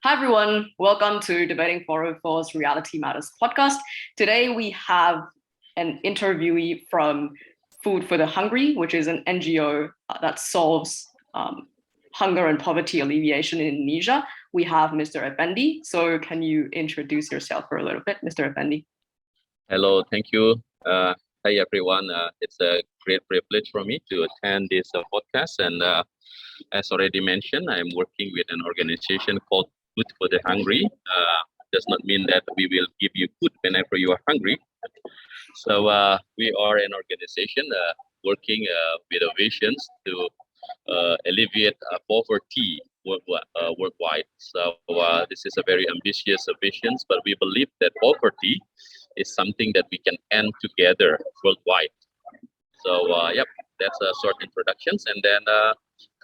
Hi, everyone. Welcome to Debating 404's Reality Matters podcast. Today, we have an interviewee from Food for the Hungry, which is an NGO that solves hunger and poverty alleviation in Indonesia. We have Mr. Effendi. So can you introduce yourself for a little bit, Mr. Effendi? Hello, thank you. Hi, everyone. It's a great privilege for me to attend this podcast. And as already mentioned, I'm working with an organization called Food for the Hungry. Does not mean that we will give you food whenever you are hungry. So we are an organization working with a visions to alleviate poverty worldwide. So this is a very ambitious vision, but we believe that poverty is something that we can end together worldwide. So yep, that's a short introductions. And then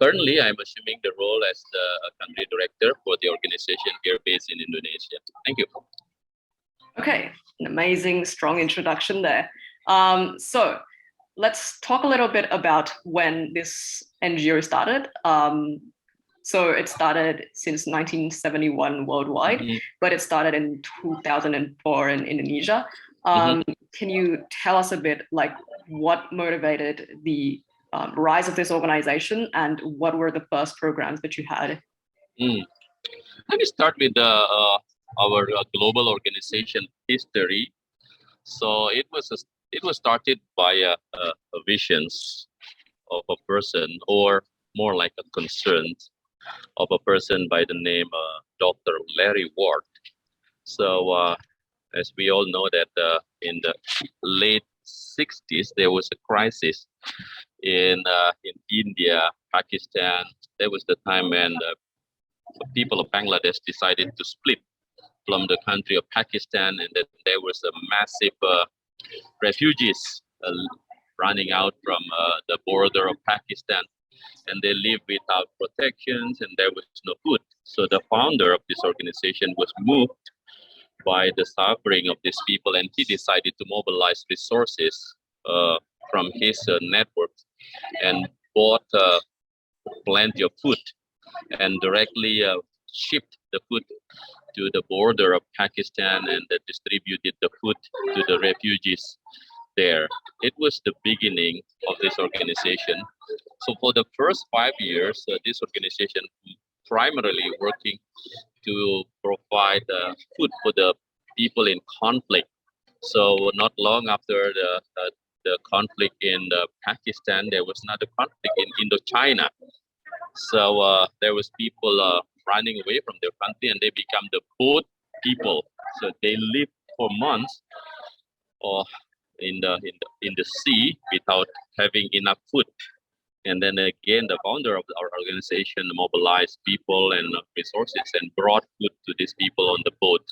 currently I'm assuming the role as the country director for the organization here based in Indonesia. Thank you. Okay, an amazing, strong introduction there. So let's talk a little bit about when this NGO started. So it started since 1971 worldwide, but it started in 2004 in Indonesia. Can you tell us a bit like what motivated the rise of this organization and what were the first programs that you had? Let me start with our global organization history. So it was started by a visions of a person, or more like a concern of a person by the name Dr. Larry Ward. So as we all know that in the late 60s there was a crisis in India, Pakistan. There was the time when the people of Bangladesh decided to split from the country of Pakistan, and that there was a massive refugees running out from the border of Pakistan, and they lived without protections and there was no food. So the founder of this organization was moved by the suffering of these people, and he decided to mobilize resources from his network and bought plenty of food and directly shipped the food to the border of Pakistan and distributed the food to the refugees there. It was the beginning of this organization. So for the first 5 years, this organization primarily working to provide food for the people in conflict. So not long after the conflict in Pakistan, there was another conflict in Indochina. So there was people running away from their country, and they become the boat people. So they lived for months in the sea without having enough food. And then again, the founder of our organization mobilized people and resources and brought food to these people on the boat.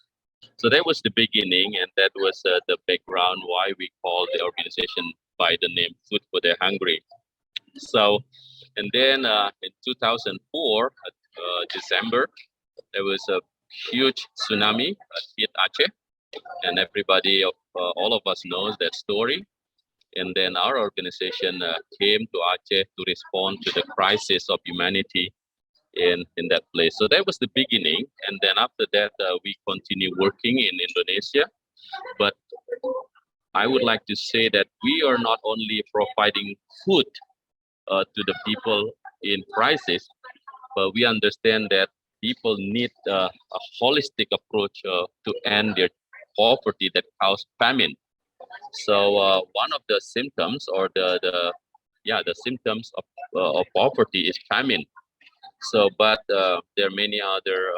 So that was the beginning, and that was the background why we call the organization by the name Food for the Hungry. So, and then in 2004, December, there was a huge tsunami hit Aceh, and everybody, all of us knows that story. And then our organization came to Aceh to respond to the crisis of humanity in that place. So that was the beginning. And then after that, we continue working in Indonesia. But I would like to say that we are not only providing food to the people in crisis, but we understand that people need a holistic approach to end their poverty that causes famine. So one of the symptoms, or the symptoms of poverty is famine. So, but there are many other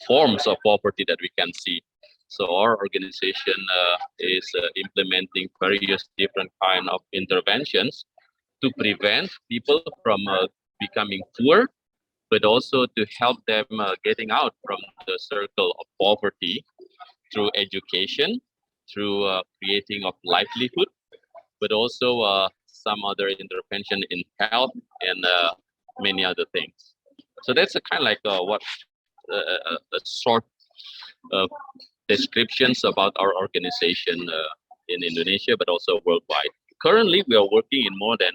forms of poverty that we can see. So our organization is implementing various different kind of interventions to prevent people from becoming poor, but also to help them getting out from the circle of poverty through education, through creating of livelihood, but also some other intervention in health and many other things. So that's a kind of like a short descriptions about our organization in Indonesia, but also worldwide. Currently, we are working in more than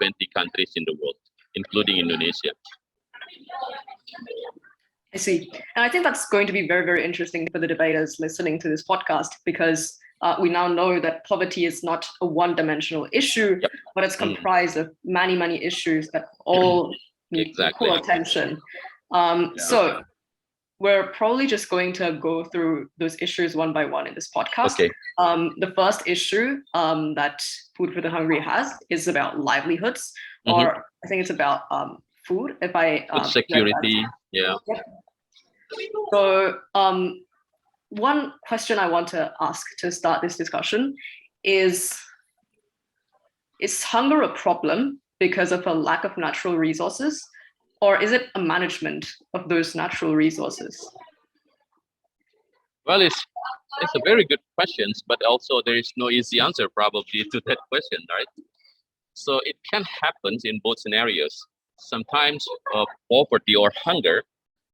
20 countries in the world, including Indonesia. I see. And I think that's going to be very, very interesting for the debaters listening to this podcast, because we now know that poverty is not a one-dimensional issue, Yep. but it's comprised of many, many issues that all need equal attention. So we're probably just going to go through those issues one by one in this podcast. Okay. The first issue that Food for the Hungry has is about livelihoods, or I think it's about food. If I food security, yeah. So one question I want to ask to start this discussion is hunger a problem because of a lack of natural resources, or is it a management of those natural resources? Well, it's a very good question, but also there is no easy answer probably to that question, right? So it can happen in both scenarios. Sometimes poverty or hunger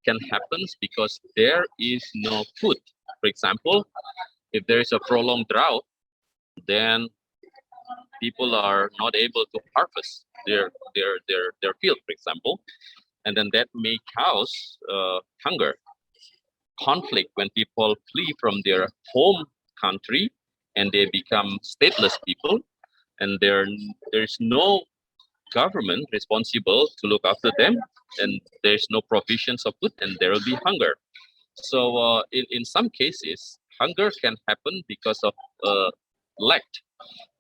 can happen because there is no food. For example, if there is a prolonged drought, then people are not able to harvest their field, for example, and then that may cause hunger, conflict when people flee from their home country and they become stateless people, and there's no government responsible to look after them, and there's no provisions of food, and there will be hunger. So in some cases, hunger can happen because of lack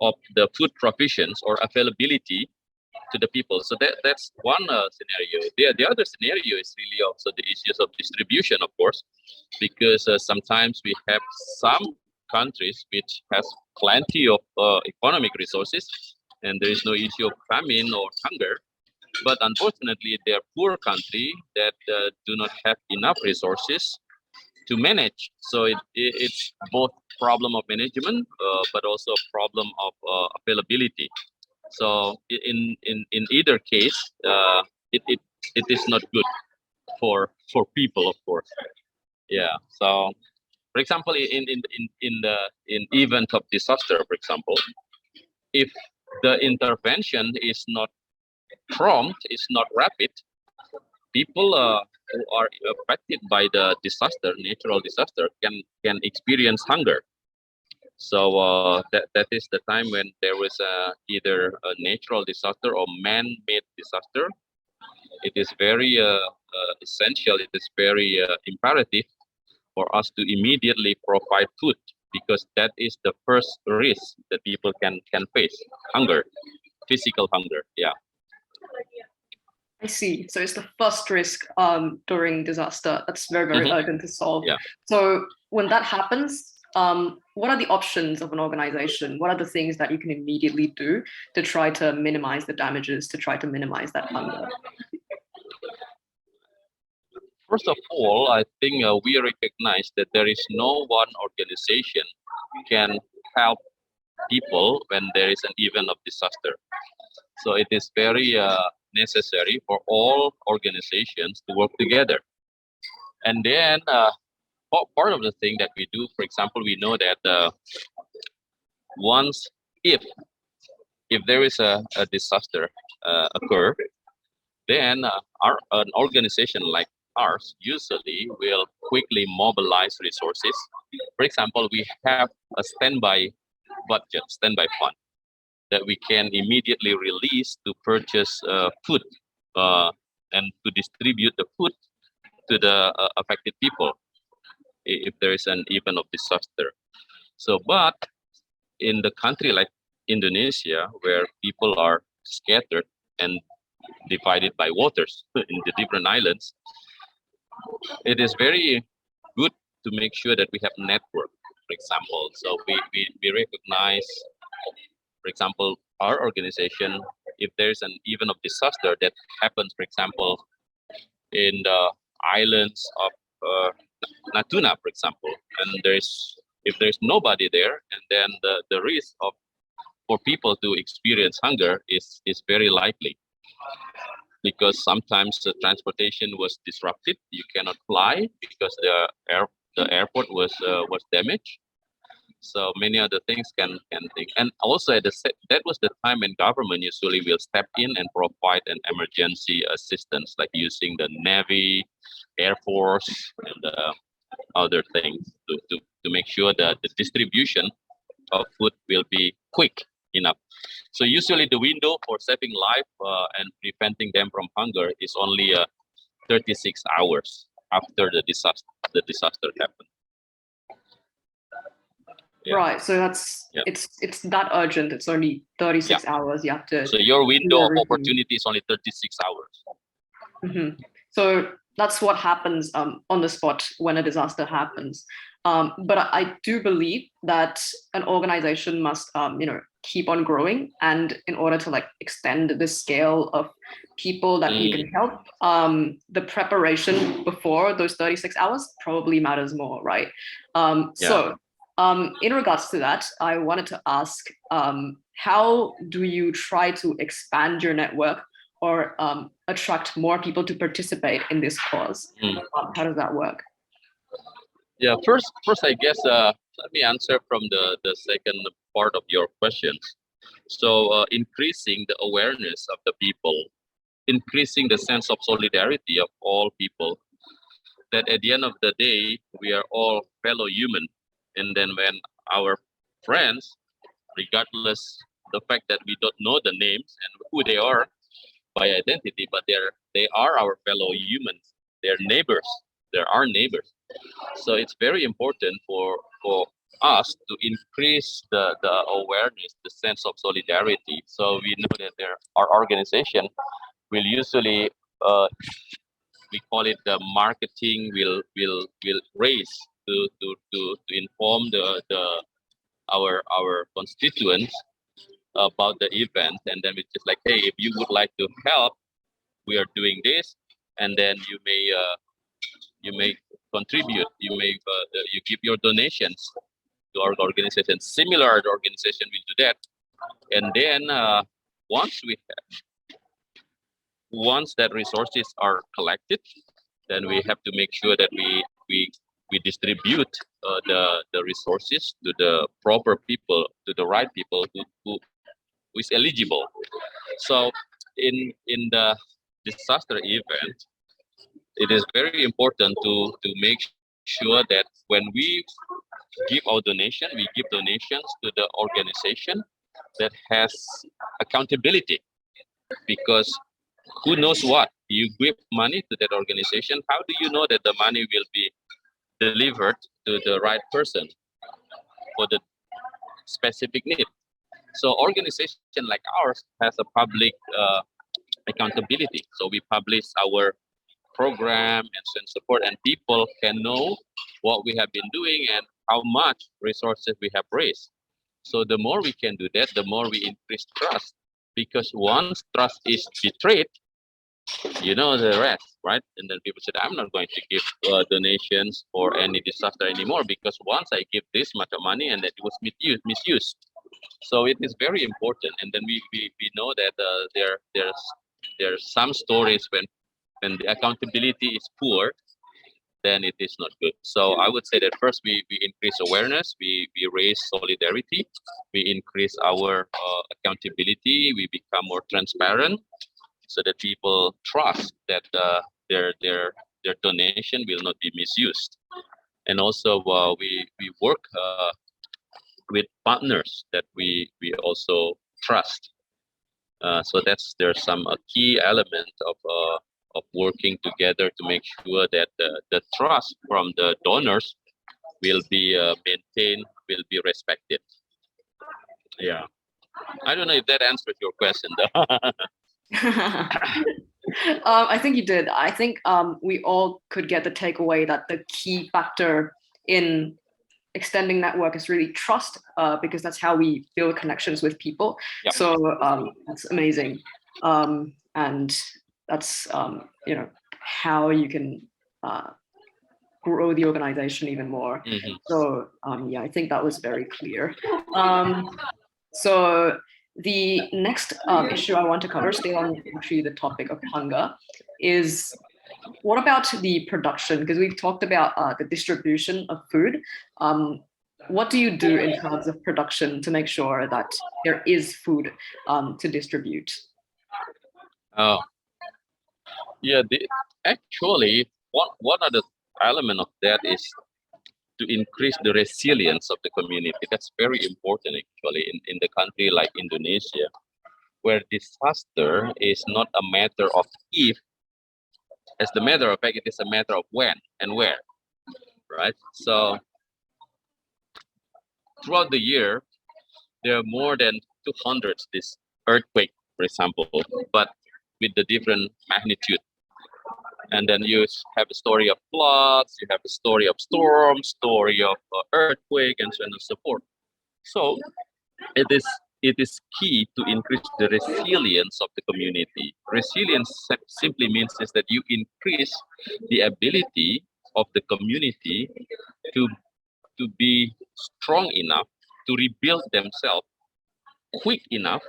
of the food provisions or availability to the people. So that's one scenario. The other scenario is really also the issues of distribution, of course, because sometimes we have some countries which has plenty of economic resources, and there is no issue of famine or hunger. But unfortunately, they are poor country that do not have enough resources to manage. So it's both problem of management, but also a problem of availability. So in either case, it is not good for people, of course. Yeah. So, for example, in event of disaster, for example, if the intervention is not prompt, is not rapid, people who are affected by the disaster, natural disaster, can experience hunger. So that is the time when there was either a natural disaster or man-made disaster. It is very essential. It is very imperative for us to immediately provide food, because that is the first risk that people can face: hunger, physical hunger. Yeah. I see. So it's the first risk during disaster that's very, very urgent to solve. Yeah. So when that happens, what are the options of an organization? What are the things that you can immediately do to try to minimize the damages, to try to minimize that hunger? First of all, I think we recognize that there is no one organization can help people when there is an event of disaster. So it is very necessary for all organizations to work together. And then part of the thing that we do, for example, we know that once if there is a disaster occur, then an organization like ours usually will quickly mobilize resources. For example, we have a standby budget, standby fund that we can immediately release to purchase food and to distribute the food to the affected people if there is an event of disaster. So, but in the country like Indonesia, where people are scattered and divided by waters in the different islands, it is very good to make sure that we have network, for example. So we recognize, for example, our organization, if there's an event of disaster that happens, for example, in the islands of Natuna, for example, and if there's nobody there, and then the risk for people to experience hunger is very likely, because sometimes the transportation was disrupted. You cannot fly because the airport was damaged. So many other things can think. And also that was the time when government usually will step in and provide an emergency assistance, like using the Navy, Air Force and other things to make sure that the distribution of food will be quick enough. So usually the window for saving life and preventing them from hunger is only 36 hours after the disaster happened. Yeah. Right. So it's that urgent. It's only 36 hours. You have to. So your window of opportunity is only 36 hours. So that's what happens on the spot when a disaster happens. But I do believe that an organization must, keep on growing, and in order to like extend the scale of people that you can help, the preparation before those 36 hours probably matters more, right? So in regards to that, I wanted to ask, how do you try to expand your network or attract more people to participate in this cause? How does that work? Yeah, first, I guess let me answer from the second part of your questions. So increasing the awareness of the people, increasing the sense of solidarity of all people, that at the end of the day, we are all fellow human. And then when our friends, regardless the fact that we don't know the names and who they are by identity, but they are our fellow humans, they're neighbors, they're our neighbors. So it's very important for us to increase the awareness, the sense of solidarity. So we know that our organization will usually we call it the marketing will raise to inform our constituents about the event, and then it's just like, hey, if you would like to help, we are doing this, and then you may contribute, you give your donations to our organization. Similar organization will do that, and then once that resources are collected, then we have to make sure that we distribute the resources to the proper people, to the right people who is eligible. So in the disaster event, it is very important to make sure that when we give our donation, we give donations to the organization that has accountability, because who knows what? You give money to that organization, how do you know that the money will be delivered to the right person for the specific need? So organization like ours has a public accountability. So we publish our program and send support, and people can know what we have been doing and how much resources we have raised. So the more we can do that, the more we increase trust, because once trust is betrayed, you know the rest, right? And then people said, I'm not going to give donations for any disaster anymore, because once I give this much of money and that it was misused. So it is very important. And then we know that there's some stories when the accountability is poor, then it is not good. So I would say that first we increase awareness, we raise solidarity, we increase our accountability, we become more transparent, so that people trust that their donation will not be misused. And also we work with partners that we also trust. So there's some key element of working together to make sure that the trust from the donors will be maintained, will be respected. Yeah, I don't know if that answers your question though. I think you did. I think we all could get the takeaway that the key factor in extending network is really trust, because that's how we build connections with people. Yep. So that's amazing, and that's how you can grow the organization even more. Mm-hmm. So yeah, I think that was very clear. So the next issue I want to cover, still on actually the topic of hunger, is what about the production? Because we've talked about the distribution of food. What do you do in terms of production to make sure that there is food to distribute? Oh, yeah. Actually, one other element of that is to increase the resilience of the community. That's very important actually in the country like Indonesia, where disaster is not a matter of if, as the matter of fact, it is a matter of when and where, right? So throughout the year, there are more than 200 this earthquake, for example, but with the different magnitude. And then you have a story of floods, you have a story of storms, story of earthquake, and so on and so forth. So it is key to increase the resilience of the community. Resilience simply means is that you increase the ability of the community to to be strong enough to rebuild themselves quick enough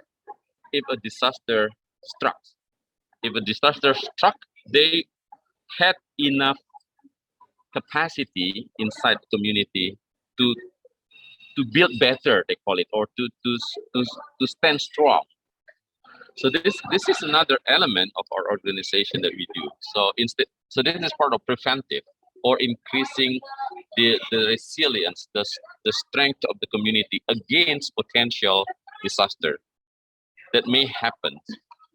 if a disaster struck. If a disaster struck, they had enough capacity inside the community to build better, they call it, or to stand strong. So this is another element of our organization that we do. So this is part of preventive or increasing the resilience, the strength of the community against potential disaster that may happen.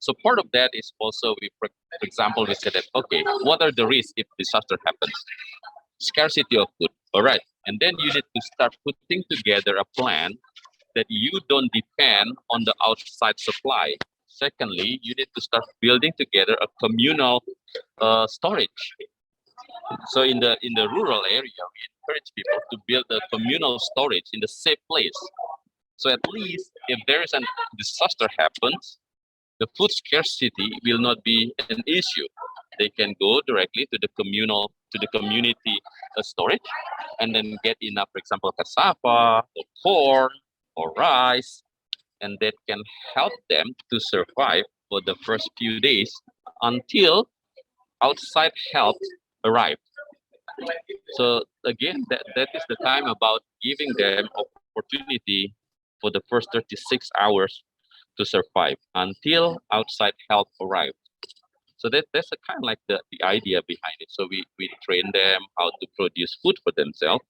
So part of that is also, for example, we said that, okay, what are the risks if disaster happens? Scarcity of food, all right. And then you need to start putting together a plan that you don't depend on the outside supply. Secondly, you need to start building together a communal storage. So in the rural area, we encourage people to build a communal storage in the safe place. So at least if there is a disaster happens, the food scarcity will not be an issue. They can go directly to the community storage, and then get enough, for example, cassava or corn or rice, and that can help them to survive for the first few days until outside help arrive. So again, that is the time about giving them opportunity for the first 36 hours to survive until outside help arrives. So that's a kind of like the idea behind it. So we train them how to produce food for themselves,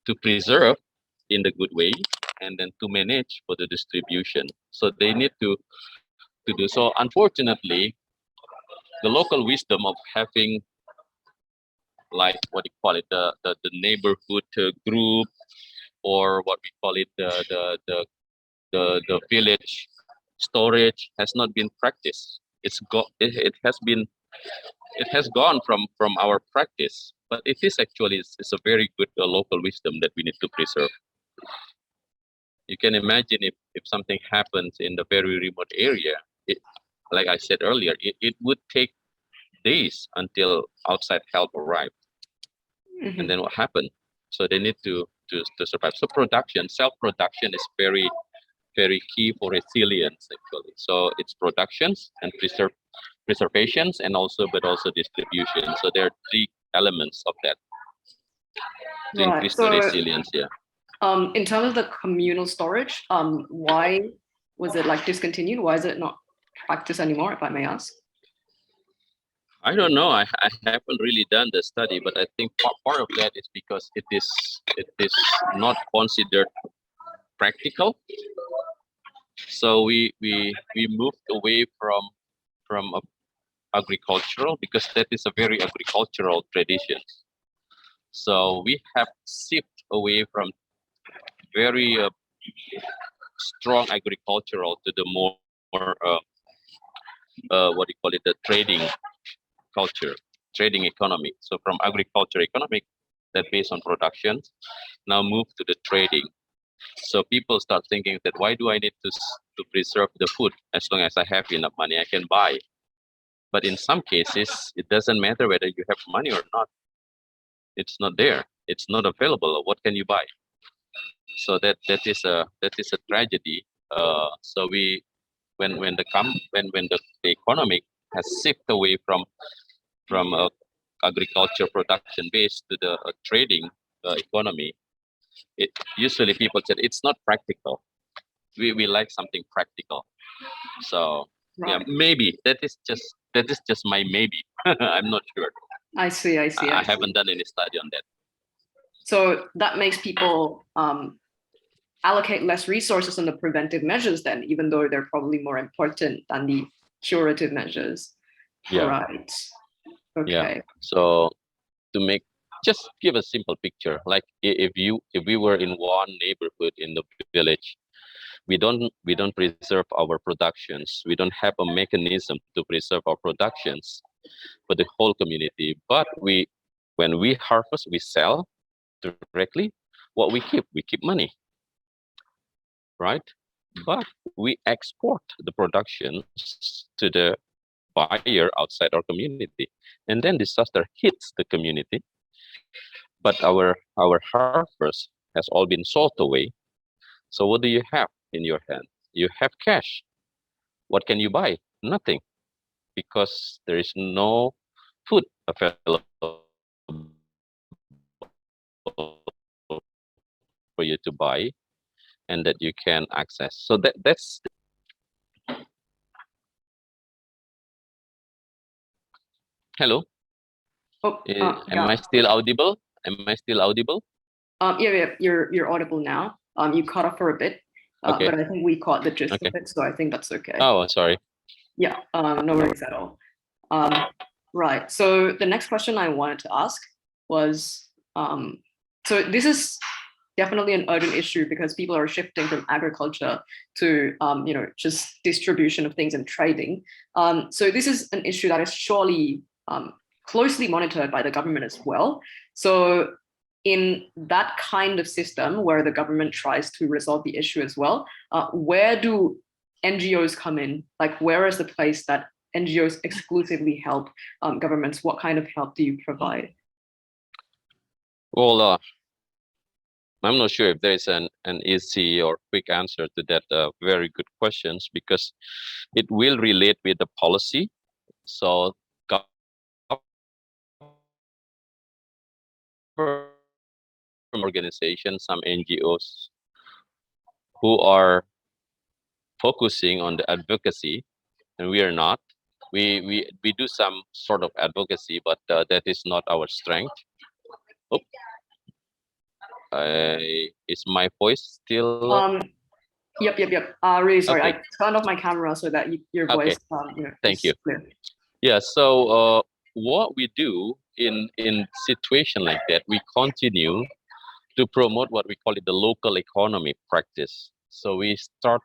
to preserve in the good way, and then to manage for the distribution. So they need to do so. Unfortunately, the local wisdom of having, like, what do you call it, the neighborhood group, or what we call it, the village storage has not been practiced. It has gone from our practice, but it is actually it's a very good local wisdom that we need to preserve. You can imagine if something happens in the very remote area, like I said earlier, it would take days until outside help arrived. Mhm. And then what happened? So they need to survive. So self-production is very, very key for resilience actually. So it's productions and preservations, and also distribution. So there are three elements of that to Right. increase the resilience. Yeah. In terms of the communal storage, why was it like discontinued? Why is it not practiced anymore, if I may ask? I don't know. I haven't really done the study, but I think part of that is because it is not considered practical. So we moved away from agricultural, because that is a very agricultural tradition. So we have shifted away from very strong agricultural to the more what do you call it, the trading culture, trading economy. So from agriculture economic that based on production, now move to the trading. So people start thinking that, why do I need to preserve the food? As long as I have enough money, I can buy. But in some cases, it doesn't matter whether you have money or not. It's not there. It's not available. What can you buy? So that is a tragedy. So we when the economic has shifted away from agriculture production based to the trading economy, it usually people said it's not practical. We like something practical. So Right. yeah, maybe that is just my maybe. I'm not sure. I see. I I see. haven't done any study on that. So that makes people allocate less resources on the preventive measures then, even though they're probably more important than the curative measures. Yeah. Right. Okay. Yeah. So to make just give a simple picture, like if we were in one neighborhood in the village, we don't preserve our productions. We don't have a mechanism to preserve our productions for the whole community. But when we harvest, we sell directly. What we keep money, right? But we export the productions to the buyer outside our community, and then disaster hits the community. But our harvest has all been sold away. So what do you have in your hand? You have cash. What can you buy? Nothing, because there is no food available for you to buy and that you can access. So that's hello. Oh, Am I still audible? Am I still audible? Yeah, you're audible now. You cut off for a bit, Okay. but I think we caught the gist Okay. of it, so I think that's okay. Oh, sorry. Yeah, no worries at all. Right. So the next question I wanted to ask was, so this is definitely an urgent issue because people are shifting from agriculture to, just distribution of things and trading. So this is an issue that is surely closely monitored by the government as well. So in that kind of system where the government tries to resolve the issue as well, where do NGOs come in? Like, where is the place that NGOs exclusively help governments? What kind of help do you provide? Well, I'm not sure if there is an easy or quick answer to that very good questions, because it will relate with the policy. So organizations, some NGOs who are focusing on the advocacy, and we are not. We do some sort of advocacy, but that is not our strength. Oh, is my voice still? Yep. Really sorry. Okay. I turned off my camera so that your voice, Thank you. clear. Yeah. So what we do in situation like that, we continue to promote what we call it the local economy practice. So we start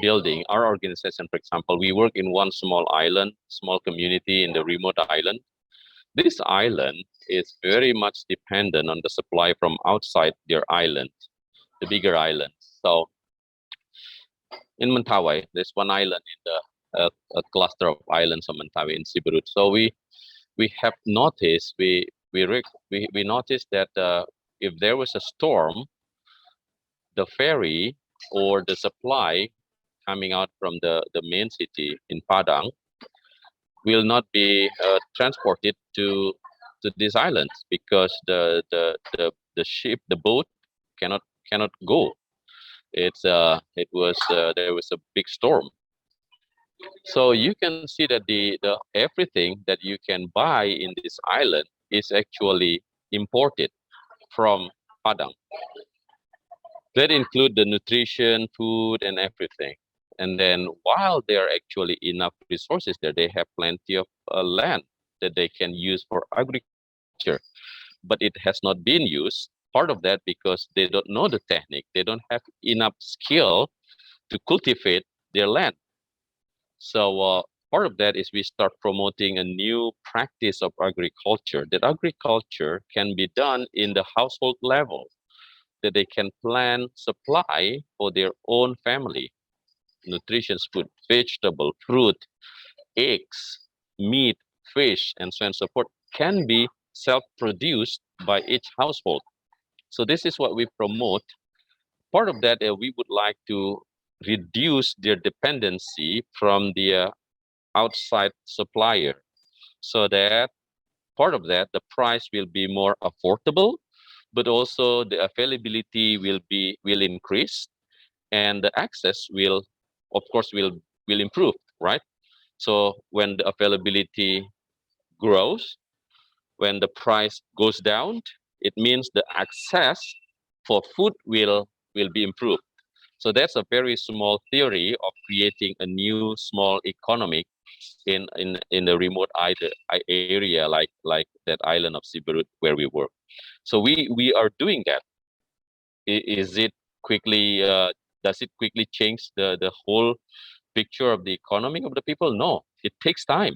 building our organization. For example, we work in one small island, small community in the remote island. This island is very much dependent on the supply from outside their island, the bigger island. So in Mentawai, there's one island in the a cluster of islands of Mentawai in Siberut. So we have noticed we noticed that if there was a storm, the ferry or the supply coming out from the main city in Padang will not be transported to these islands, because the ship, the boat cannot go. There was a big storm. So you can see that the everything that you can buy in this island is actually imported from Padang. That include the nutrition, food, and everything. And then while there are actually enough resources there, they have plenty of land that they can use for agriculture, but it has not been used. Part of that because they don't know the technique. They don't have enough skill to cultivate their land. So part of that is we start promoting a new practice of agriculture. That agriculture can be done in the household level, that they can plan supply for their own family, nutritious food, vegetable, fruit, eggs, meat, fish, and so on and so forth, can be self-produced by each household. So this is what we promote. Part of that, we would like to reduce their dependency from the outside supplier, so that part of that, the price will be more affordable, but also the availability will increase, and the access will, of course, will improve, right? So when the availability grows, When the price goes down, it means the access for food will be improved. So that's a very small theory of creating a new small economic in a remote area like that island of Siberut where we work. So we are doing that. Is it quickly? Does it quickly change the whole picture of the economy of the people? No, it takes time.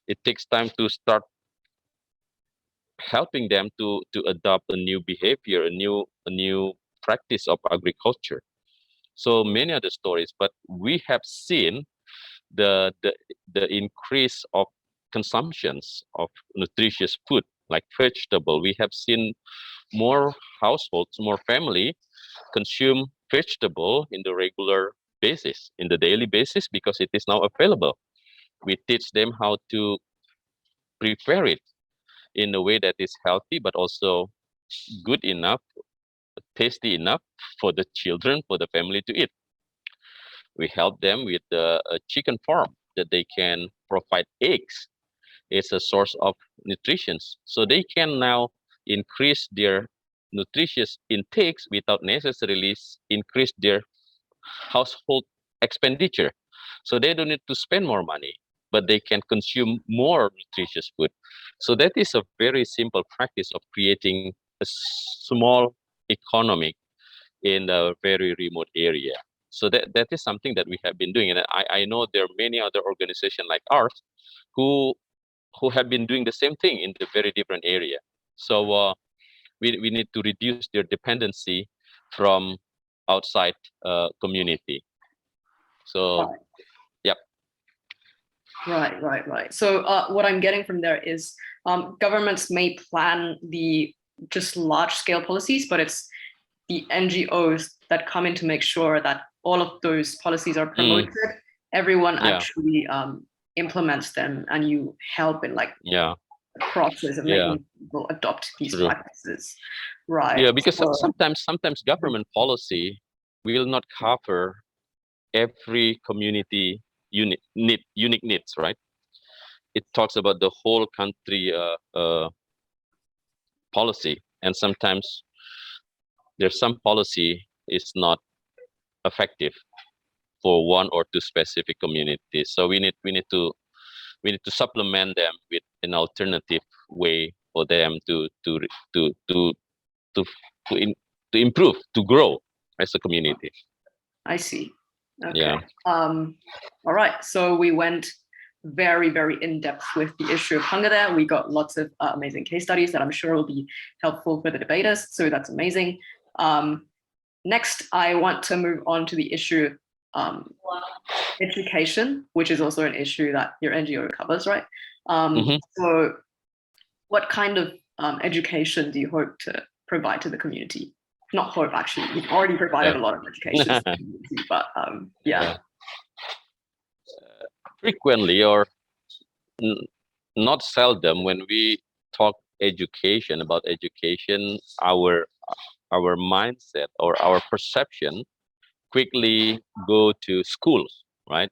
It takes time to start helping them to adopt a new behavior, a new practice of agriculture. So many other stories, but we have seen the the the increase of consumptions of nutritious food like vegetable. We have seen more households, more family consume vegetable in the regular basis, in the daily basis, because it is now available. We teach them how to prepare it in a way that is healthy but also good enough, tasty enough for the children, for the family to eat. We help them with a chicken farm that they can provide eggs. It's a source of nutrition. So they can now increase their nutritious intakes without necessarily increase their household expenditure. So they don't need to spend more money, but they can consume more nutritious food. So that is a very simple practice of creating a small economic in a very remote area. So that is something that we have been doing. And I know there are many other organizations like ours who have been doing the same thing in the very different area. So we need to reduce their dependency from outside community. So, Right. yep. Right. So what I'm getting from there is governments may plan the just large scale policies, but it's the NGOs that come in to make sure that all of those policies are promoted. Everyone Yeah. actually implements them, and you help in like Yeah. the process of making people adopt these True. practices. Right. Yeah, because So, sometimes government policy will not cover every community unique needs, right? It talks about the whole country policy, and sometimes there's some policy is not effective for one or two specific communities. So we need to supplement them with an alternative way for them to to to to improve, to grow as a community. I see. Okay. Yeah. All right. So we went very, very in depth with the issue of hunger there. We got lots of amazing case studies that I'm sure will be helpful for the debaters. So that's amazing. Next, I want to move on to the issue of education, which is also an issue that your NGO covers, right? So what kind of education do you hope to provide to the community? Not hope, actually. You've already provided a lot of education to the community, but yeah. Frequently or not seldom, when we talk education, about education, our mindset or our perception quickly go to schools, right?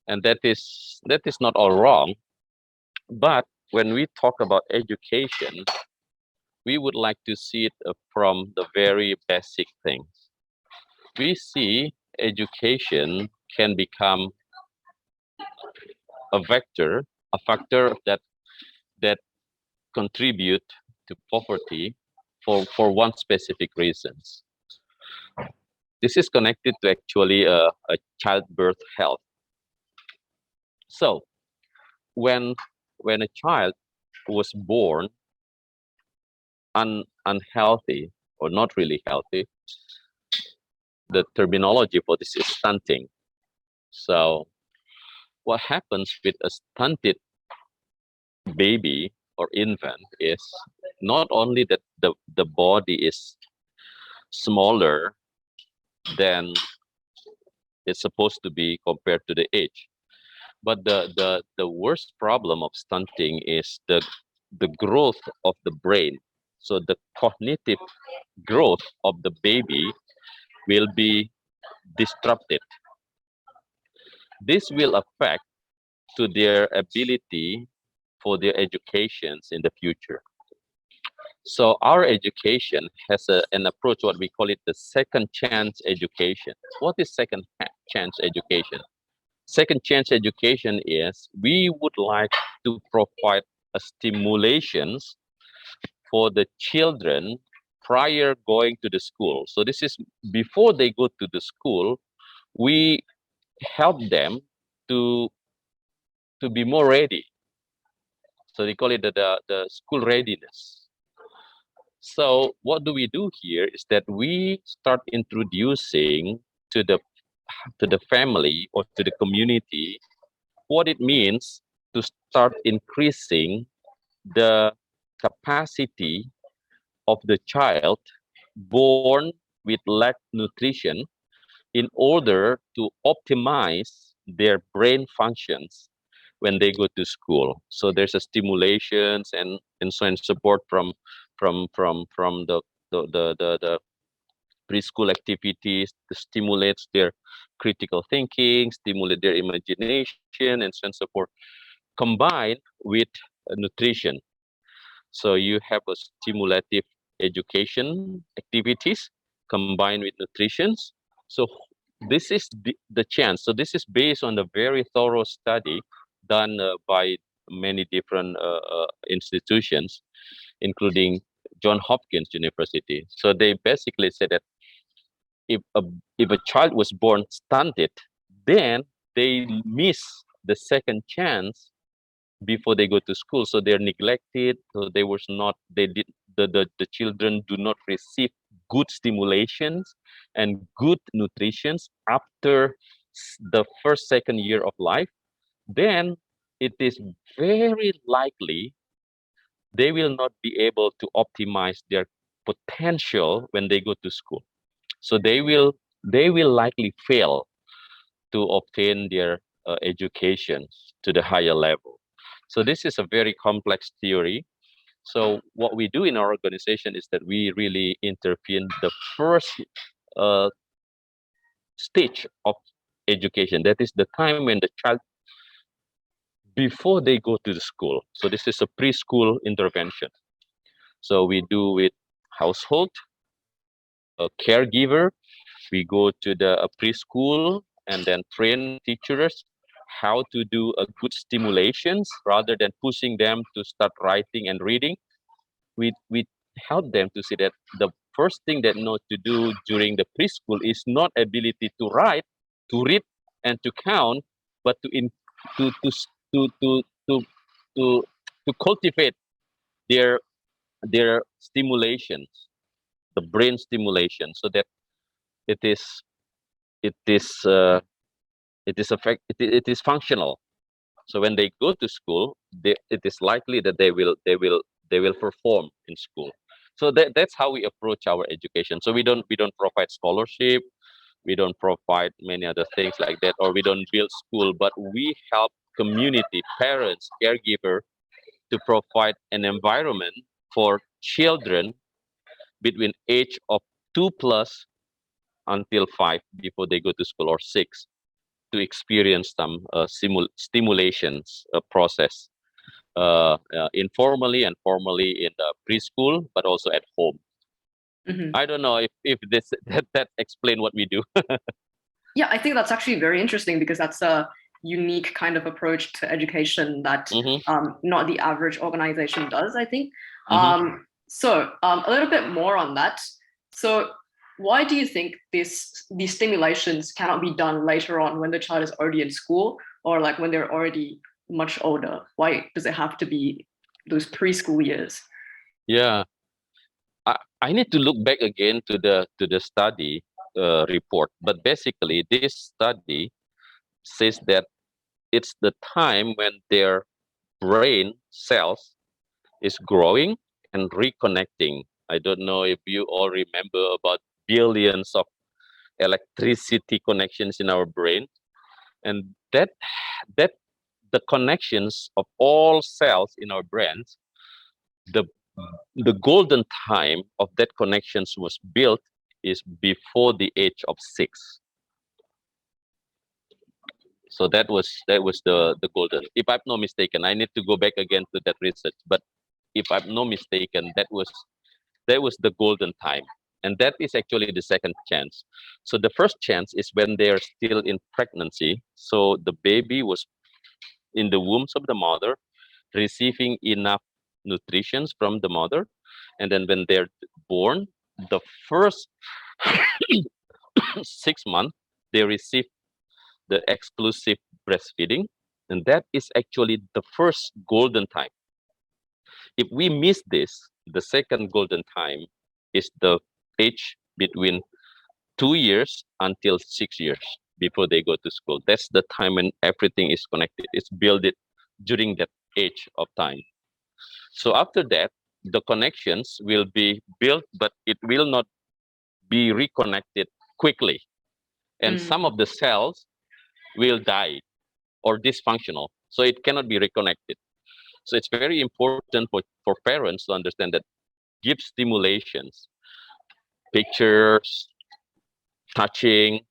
And that is not all wrong. But when we talk about education, we would like to see it from the very basic things. We see education can become a factor that contribute to poverty for one specific reasons. This is connected to actually a childbirth health. So when a child was born unhealthy or not really healthy, the terminology for this is stunting. So what happens with a stunted baby or infant is not only that the body is smaller than it's supposed to be compared to the age, but the worst problem of stunting is the growth of the brain. So the cognitive growth of the baby will be disrupted. This will affect to their ability for their educations in the future. So our education has an approach, what we call it the second chance education. What is second chance education? Second chance education is we would like to provide a stimulations for the children prior going to the school. So this is before they go to the school, we help them to be more ready. So they call it the school readiness. So what do we do here is that we start introducing to the family or to the community what it means to start increasing the capacity of the child born with lack nutrition in order to optimize their brain functions when they go to school. So there's a stimulations and so on support from the preschool activities to stimulate their critical thinking, stimulate their imagination, and so on and so forth, combined with nutrition. So you have a stimulative education activities combined with nutrition. So this is the chance. So this is based on a very thorough study done by many different institutions, including John Hopkins University. So they basically said that if a child was born stunted, then they miss the second chance before they go to school. So they're neglected. So they was not. They did the children do not receive good stimulations and good nutritions after the first second year of life. Then it is very likely they will not be able to optimize their potential when they go to school. So they will likely fail to obtain their education to the higher level. So this is a very complex theory. So what we do in our organization is that we really intervene the first uh, stage of education. That is the time when the child before they go to the school. So this is a preschool intervention. So we do with household, a caregiver. We go to the preschool and then train teachers how to do a good stimulations rather than pushing them to start writing and reading. We help them to see that the first thing that know to do during the preschool is not ability to write, to read, and to count, but to to s- to to to cultivate their stimulations, the brain stimulation, so that it is it is uh, it is functional. So when they go to school, it is likely that they will perform in school. So that's how we approach our education. So we don't provide scholarship, we don't provide many other things like that, or we don't build school, but we help community, parents, caregiver to provide an environment for children between age of 2 plus until 5 before they go to school, or 6, to experience some stimulations process informally and formally in the preschool, but also at home. Mhm. I don't know if this that explain what we do. Yeah, I think that's actually very interesting because that's a unique kind of approach to education that Mhm, not the average organization does, I think. mhm. So a little bit more on that. So why do you think these stimulations cannot be done later on when the child is already in school or like when they're already much older? Why does it have to be those preschool years? Yeah, I need to look back again to the study report, but basically this study says that it's the time when their brain cells is growing and reconnecting. I don't know if you all remember about billions of electricity connections in our brain, and that the connections of all cells in our brains, the the golden time of that connections was built is before the age of 6. So that was the golden. If I'm not mistaken, I need to go back again to that research. But if I'm not mistaken, that was the golden time, and that is actually the second chance. So the first chance is when they are still in pregnancy. So the baby was in the wombs of the mother, receiving enough nutrition from the mother, and then when they're born, the first 6 months they receive the exclusive breastfeeding, and that is actually the first golden time. If we miss this, the second golden time is the age between 2 years until 6 years before they go to school. That's the time when everything is connected. It's built it during that age of time. So after that, the connections will be built, but it will not be reconnected quickly. And some of the cells will die or dysfunctional. So it cannot be reconnected. So it's very important for parents to understand that give stimulations, pictures, touching,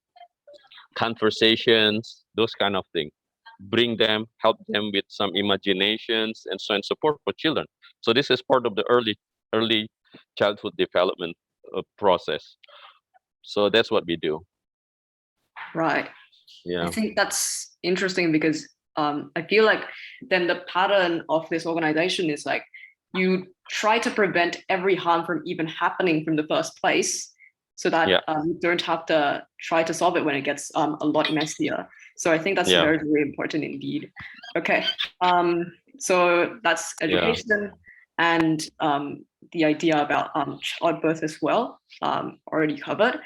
conversations, those kind of things. Bring them, help them with some imaginations and so on, support for children. So this is part of the early childhood development process. So that's what we do. Right. I Yeah. think that's interesting because I feel like then the pattern of this organization is like you try to prevent every harm from even happening from the first place, so that you don't have to try to solve it when it gets a lot messier. So I think that's very, very important indeed. Okay, so that's education and the idea about childbirth as well, already covered.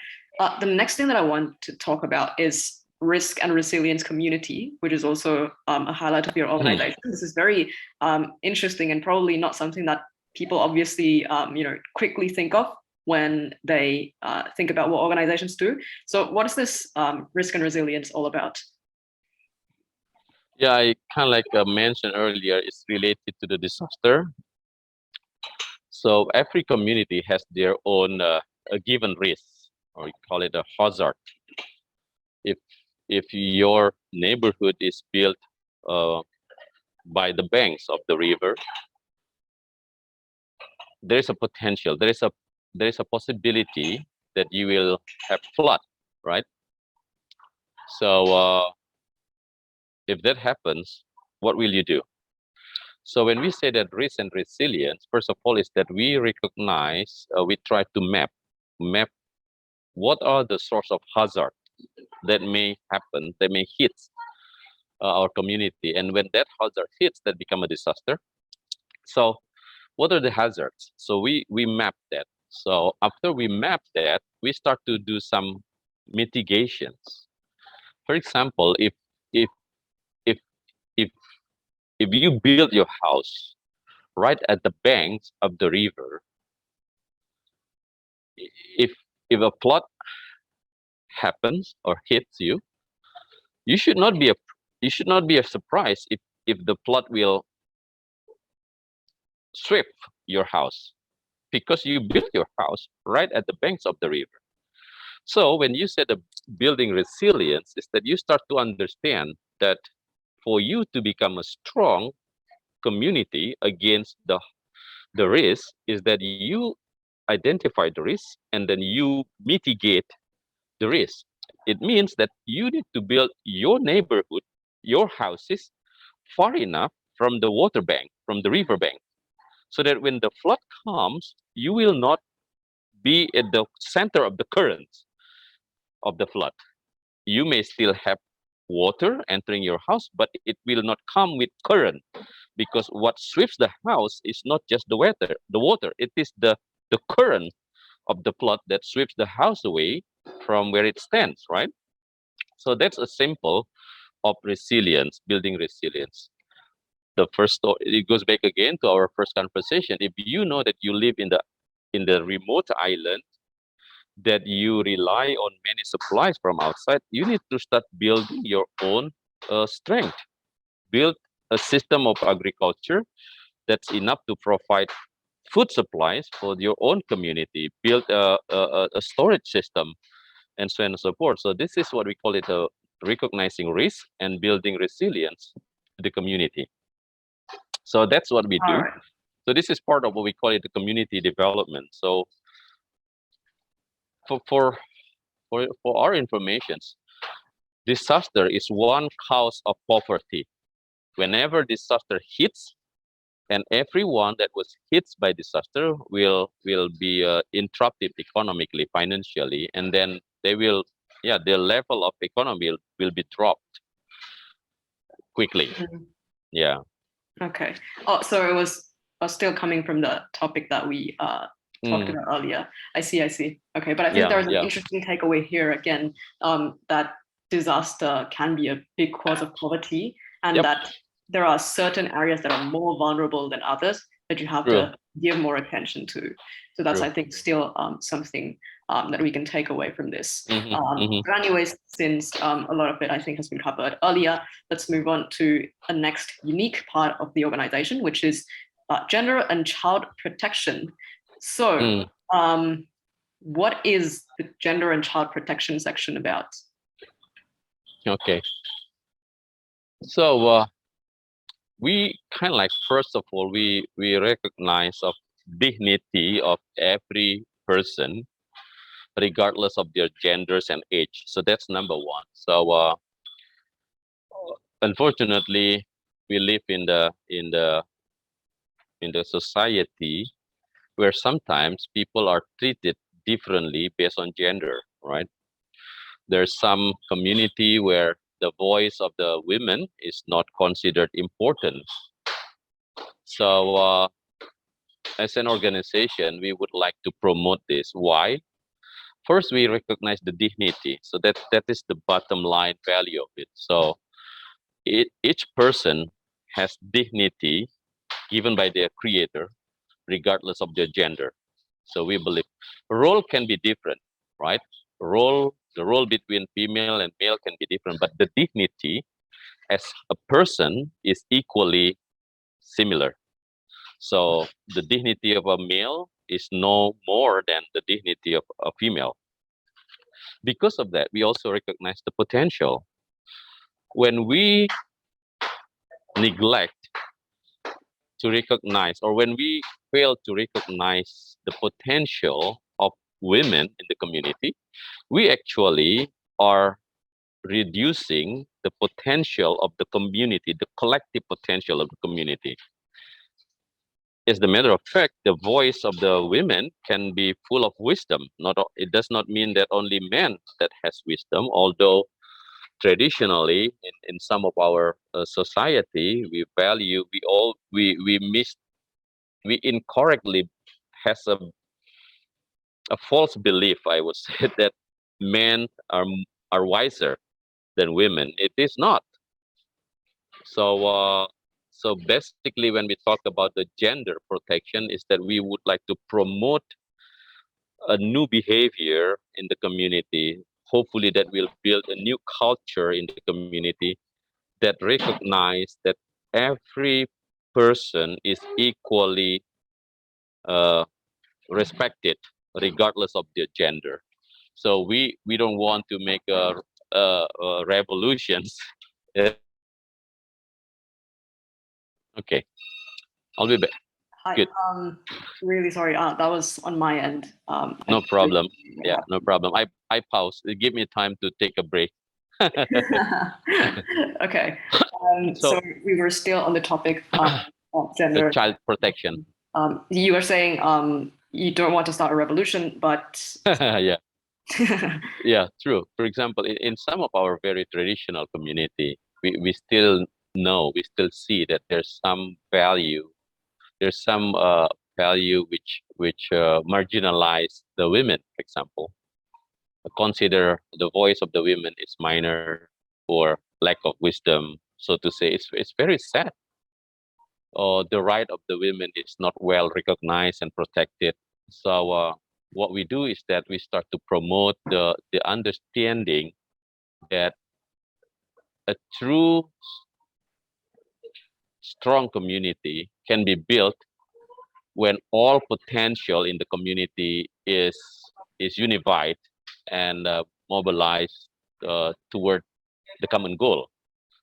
The next thing that I want to talk about is risk and resilience community, which is also a highlight of your organization. This is very interesting and probably not something that people obviously quickly think of when they think about what organizations do. So what is this risk and resilience all about? Yeah, I kind of like mentioned earlier, it's related to the disaster. So every community has their own a given risk, or we call it a hazard. If your neighborhood is built by the banks of the river, there is a potential, there is a possibility that you will have flood, right? So if that happens, what will you do? So when we say that risk and resilience, first of all, is that we recognize, we try to map what are the source of hazard that may happen, that may hit our community, and when that hazard hits, that become a disaster. So what are the hazards? So we map that. So after we map that, we start to do some mitigations. For example, if if if if you build your house right at the banks of the river, if a flood happens or hits you, you should not be a surprise if the flood will sweep your house, because you built your house right at the banks of the river. So when you said the building resilience, is that you start to understand that for you to become a strong community against the risk, is that you identify the risk and then you mitigate the risk. It means that you need to build your neighborhood, your houses, far enough from the water bank, from the river bank, so that when the flood comes, you will not be at the center of the current of the flood. You may still have water entering your house, but it will not come with current, because what sweeps the house is not just the water. It is the current of the flood that sweeps the house away from where it stands, right? So that's a symbol of resilience, building resilience. The first story, it goes back again to our first conversation. If you know that you live in the remote island, that you rely on many supplies from outside, you need to start building your own strength. Build a system of agriculture that's enough to provide food supplies for your own community. Build a storage system, and so on and so forth. So this is what we call it recognizing risk and building resilience to the community. So that's what we All do. right. So this is part of what we call it the community development. So for our informations, disaster is one cause of poverty. Whenever disaster hits, and everyone that was hit by disaster will be interrupted economically, financially, and then they will, their level of economy will be dropped quickly. Mhm. Yeah. Okay. Oh, so it was still coming from the topic that we talked about earlier. I see. Okay, but I think there's an interesting takeaway here again, that disaster can be a big cause of poverty, and that there are certain areas that are more vulnerable than others that you have to give more attention to. So that's, I think, still something that we can take away from this. But anyways, since a lot of it, I think, has been covered earlier, let's move on to a next unique part of the organization, which is gender and child protection. So what is the gender and child protection section about? Okay. So we kind of like, first of all, we recognize of dignity of every person, regardless of their genders and age. So that's number one. So unfortunately, we live in the society where sometimes people are treated differently based on gender, right? There's some community where the voice of the women is not considered important. So as an organization, we would like to promote this. Why? First, we recognize the dignity. So that is the bottom line value of it. So each person has dignity given by their creator, regardless of their gender. So we believe role can be different, right? The role between female and male can be different, but the dignity as a person is equally similar. So the dignity of a male is no more than the dignity of a female. Because of that, we also recognize the potential. When we neglect to recognize, or when we fail to recognize the potential of women in the community, we actually are reducing the potential of the community, the collective potential of the community. As a matter of fact, the voice of the women can be full of wisdom. It does not mean that only men that has wisdom, although traditionally in some of our society we value, we incorrectly has a false belief, I would say, that men are wiser than women. It is not. So basically, when we talk about the gender protection, is that we would like to promote a new behavior in the community. Hopefully, that will build a new culture in the community that recognize that every person is equally respected, regardless of their gender. So we don't want to make a revolutions. Okay, I'll be back. Hi. Good. Really sorry. That was on my end. No problem. Yeah, no problem. I pause. Give me time to take a break. Okay. So we were still on the topic of gender. The child protection. You were saying you don't want to start a revolution, but yeah. Yeah, true. For example, in some of our very traditional community, we still see that there's some value. There's some value which marginalize the women, for example. Consider the voice of the women is minor or lack of wisdom, so to say. It's very sad. The right of the women is not well recognized and protected. So what we do is that we start to promote the understanding that a true strong community can be built when all potential in the community is unified and mobilized toward the common goal.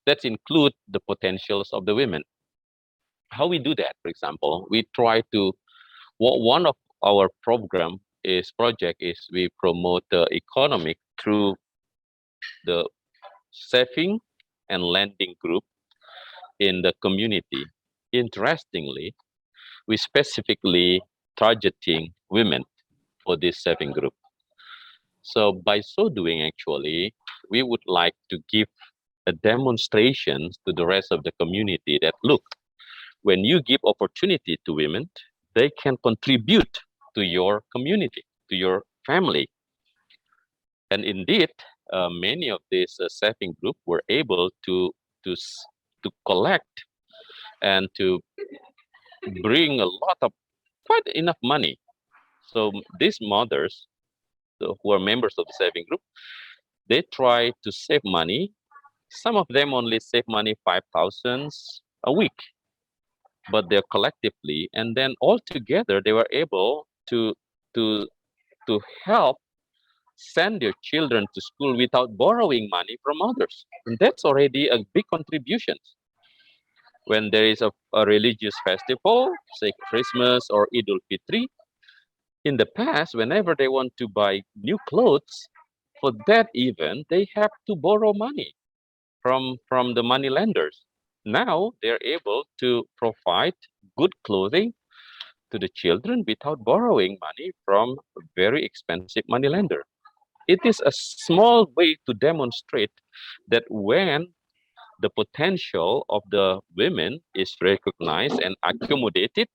That include the potentials of the women. How we do that, for example, we try to, one of our project is we promote the economic through the saving and lending group in the community. Interestingly, we specifically targeting women for this saving group. So by so doing, actually, we would like to give a demonstration to the rest of the community that, look, when you give opportunity to women, they can contribute to your community, to your family. And indeed, many of these saving group were able to collect and to bring a lot of quite enough money. So these mothers who are members of the saving group, they try to save money. Some of them only save money 5,000 a week, but they're collectively, and then all together they were able to to help send their children to school without borrowing money from others. And that's already a big contribution. When there is a religious festival, say Christmas or Eid al-Fitri, in the past, whenever they want to buy new clothes for that event, they have to borrow money from the money lenders. Now they're able to provide good clothing to the children without borrowing money from a very expensive money lender. It is a small way to demonstrate that when the potential of the women is recognized and accommodated,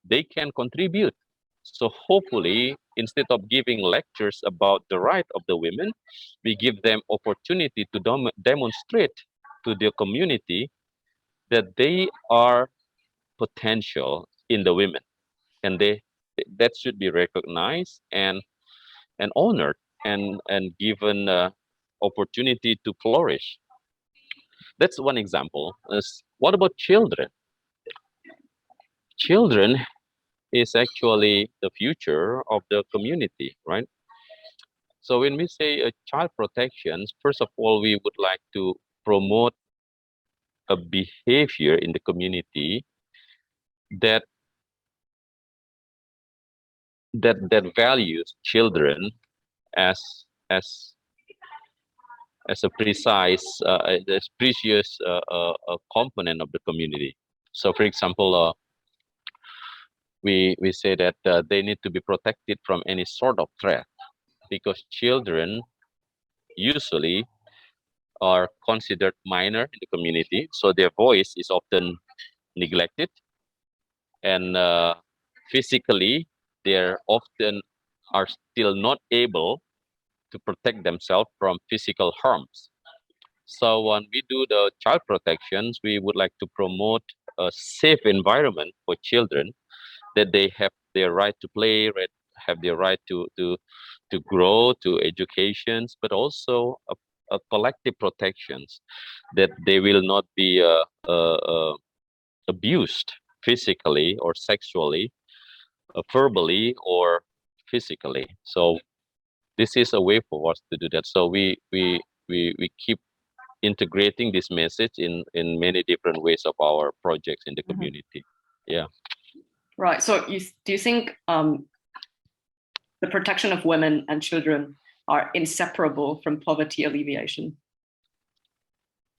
they can contribute. So hopefully, instead of giving lectures about the right of the women, we give them opportunity to demonstrate to the community that they are potential in the women, and that should be recognized and honored and given opportunity to flourish. That's one example. What about children? Children is actually the future of the community, right? So when we say child protection, first of all, we would like to promote a behavior in the community that that values children as as as a as precious component of the community. So, for example, we say that they need to be protected from any sort of threat, because children usually are considered minor in the community, so their voice is often neglected, and physically they're often are still not able to protect themselves from physical harms. So when we do the child protections, we would like to promote a safe environment for children, that they have their right to play, have their right to grow, to educations, but also a collective protections, that they will not be abused physically or sexually, verbally or physically. So this is a way for us to do that. So we keep integrating this message in many different ways of our projects in the community. Yeah. Right. So do you think the protection of women and children are inseparable from poverty alleviation?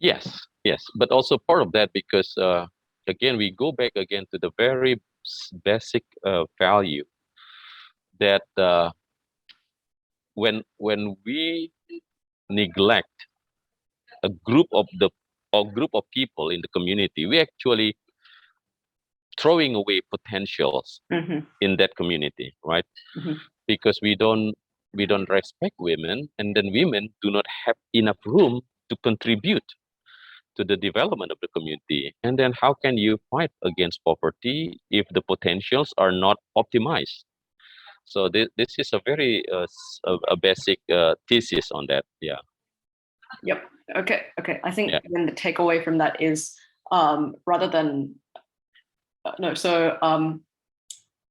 Yes, yes, but also part of that, because again we go back again to the very basic value that when we neglect a group of people in the community, we actually throwing away potentials in that community, right? Because we don't respect women, and then women do not have enough room to contribute to the development of the community. And then how can you fight against poverty if the potentials are not optimized? So this is a very a basic thesis on that. Yeah. Yep. Okay. I think then the takeaway from that is rather than no, so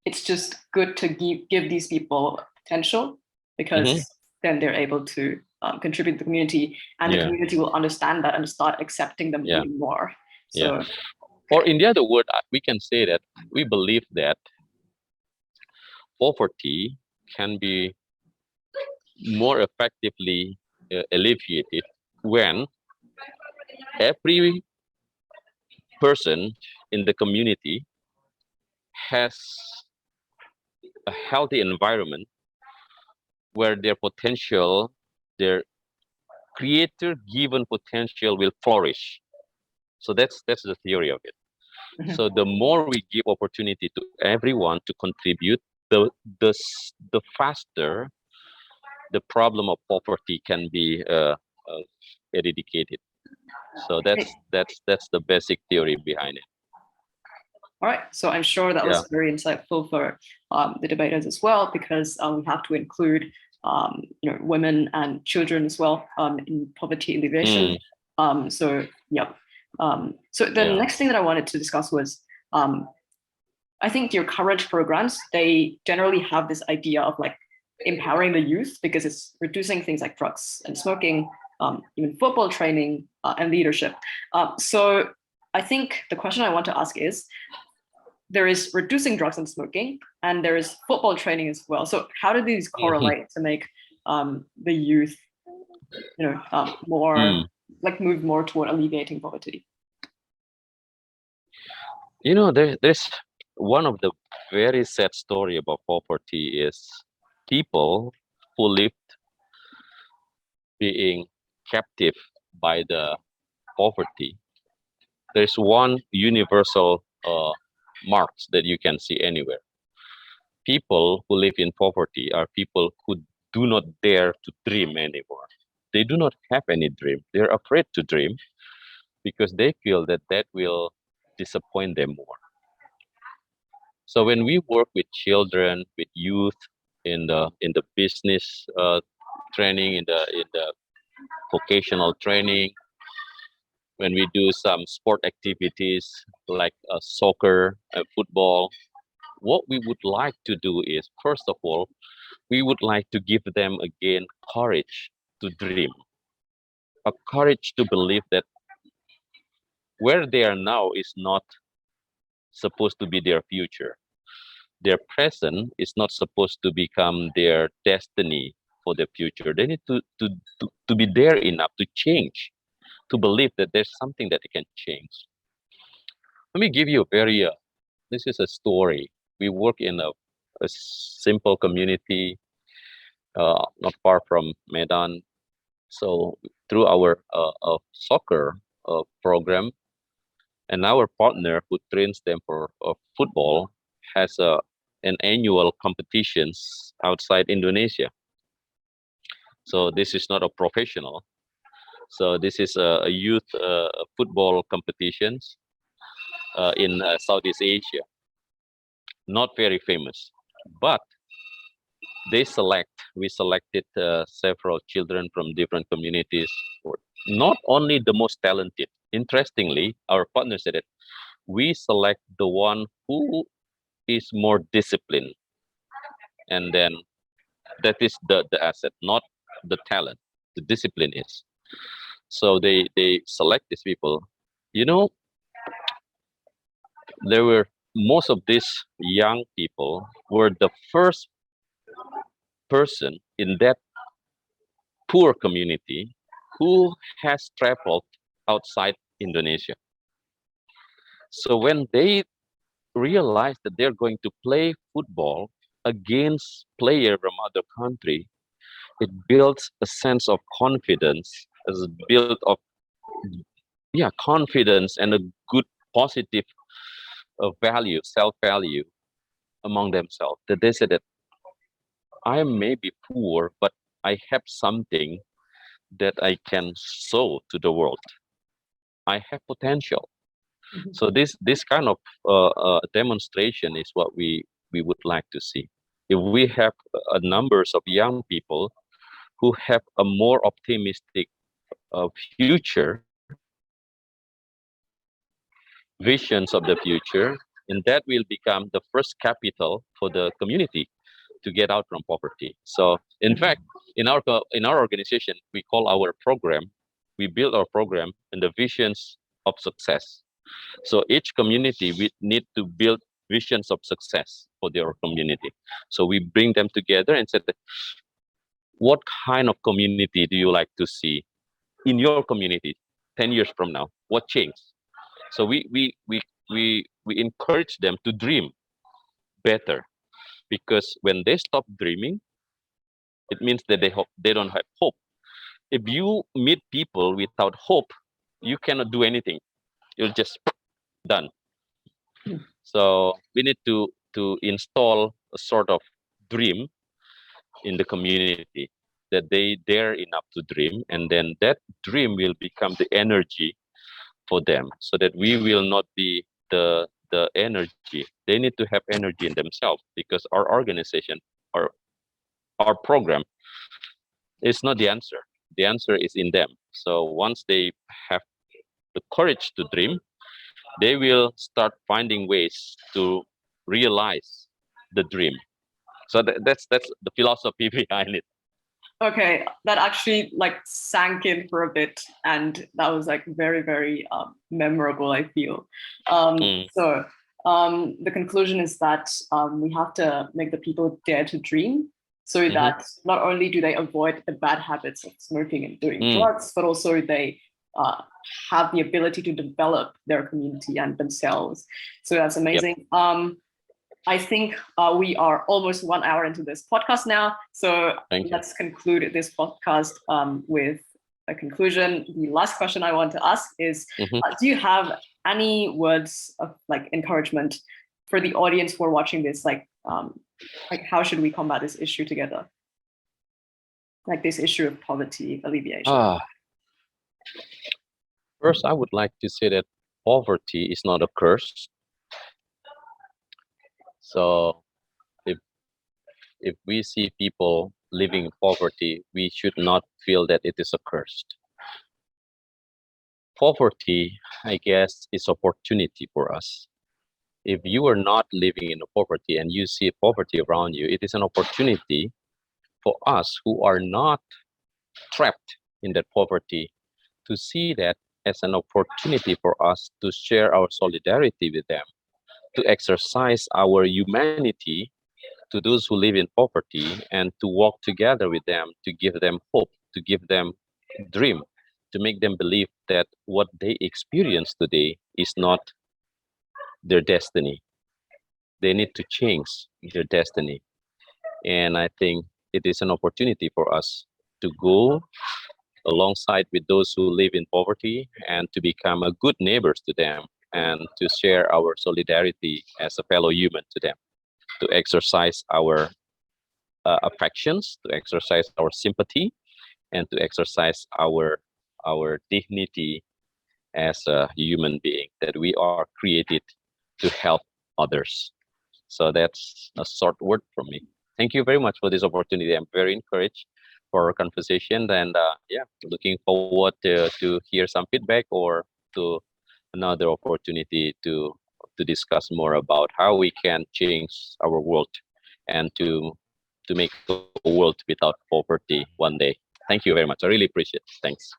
it's just good to give these people potential, because then they're able to contribute to the community, and the community will understand that and start accepting them even more. So, or in the other word, we can say that we believe that poverty can be more effectively alleviated when every person in the community has a healthy environment where their potential, their creator given potential will flourish. So that's the theory of it. So the more we give opportunity to everyone to contribute, the faster the problem of poverty can be eradicated. So that's the basic theory behind it. All right, so I'm sure that was very insightful for the debaters as well, because we have to include women and children as well in poverty alleviation. So the next thing that I wanted to discuss was, I think your current programs, they generally have this idea of like empowering the youth, because it's reducing things like drugs and smoking, even football training and leadership. So I think the question I want to ask is, there is reducing drugs and smoking, and there is football training as well. So how do these correlate to make the youth, more like move more toward alleviating poverty? There's one of the very sad story about poverty is people who lived being captive by the poverty. There's one universal marks that you can see anywhere. People who live in poverty are people who do not dare to dream anymore. They do not have any dream. They're afraid to dream because they feel that will disappoint them more. So when we work with children, with youth in the business training, in the vocational training, when we do some sport activities like soccer and football, what we would like to do is, first of all, we would like to give them again courage to dream, a courage to believe that where they are now is not supposed to be their future. Their present is not supposed to become their destiny for the future. They need to be there enough to change, to believe that there's something that they can change. Let me give you this is a story. We work in a simple community not far from Medan. So through our soccer program, and our partner who trains them for football has an annual competitions outside Indonesia. So this is not a professional. So this is a youth football competitions in Southeast Asia. Not very famous, but we selected several children from different communities, not only the most talented. Interestingly, our partner said that we select the one who is more disciplined, and then that is the asset, not the talent. The discipline is. So they select these people. There were most of these young people were the first person in that poor community who has traveled outside Indonesia. So when they realize that they're going to play football against players from other country, it builds a sense of confidence, as a build of confidence and a good positive value, self-value among themselves. That they say that I may be poor, but I have something that I can show to the world. I have potential. So this kind of demonstration is what we would like to see. If we have numbers of young people who have a more optimistic future, visions of the future, and that will become the first capital for the community to get out from poverty. So in fact, in our organization, we call our program, we build our program in the visions of success. So each community, we need to build visions of success for their community. So we bring them together and said, what kind of community do you like to see in your community 10 years from now? What changed? So we encourage them to dream better, because when they stop dreaming, it means that they don't have hope. If you meet people without hope, you cannot do anything. You're just done. So we need to install a sort of dream in the community, that they dare enough to dream, and then that dream will become the energy for them, so that we will not be the energy. They need to have energy in themselves, because our organization, our program is not the answer. The answer is in them. So once they have the courage to dream, they will start finding ways to realize the dream. So that's the philosophy behind it. Okay, that actually like sank in for a bit, and that was like very, very memorable, I feel. So the conclusion is that we have to make the people dare to dream, so that not only do they avoid the bad habits of smoking and doing drugs, but also they have the ability to develop their community and themselves. So that's amazing. Yep. I think we are almost 1 hour into this podcast now. So let's conclude this podcast with a conclusion. The last question I want to ask is, do you have any words of like encouragement for the audience who are watching this? Like how should we combat this issue together? Like this issue of poverty alleviation. First, I would like to say that poverty is not a curse. So if we see people living in poverty, we should not feel that it is a curse. Poverty, I guess, is opportunity for us. If you are not living in poverty and you see poverty around you, it is an opportunity for us who are not trapped in that poverty to see that as an opportunity for us to share our solidarity with them, to exercise our humanity to those who live in poverty, and to walk together with them, to give them hope, to give them dream, to make them believe that what they experience today is not their destiny. They need to change their destiny. And I think it is an opportunity for us to go alongside with those who live in poverty and to become a good neighbors to them, and to share our solidarity as a fellow human to them, to exercise our affections, to exercise our sympathy, and to exercise our dignity as a human being, that we are created to help others. So that's a short word from me. Thank you very much for this opportunity. I'm very encouraged for our conversation, and looking forward to hear some feedback, or to another opportunity to discuss more about how we can change our world, and to make a world without poverty one day. Thank you very much. I really appreciate it. Thanks.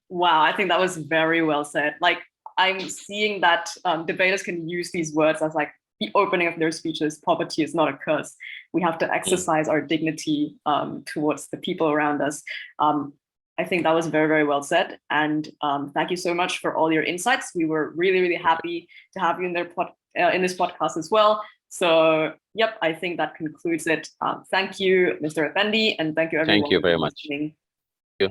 Wow, I think that was very well said. Like, I'm seeing that debaters can use these words as like the opening of their speeches. Poverty is not a curse. We have to exercise our dignity towards the people around us. I think that was very, very well said. And thank you so much for all your insights. We were really, really happy to have you in this podcast as well. So, yep, I think that concludes it. Thank you, Mr. Effendi, and thank you, everyone. Thank you very much. Thank you.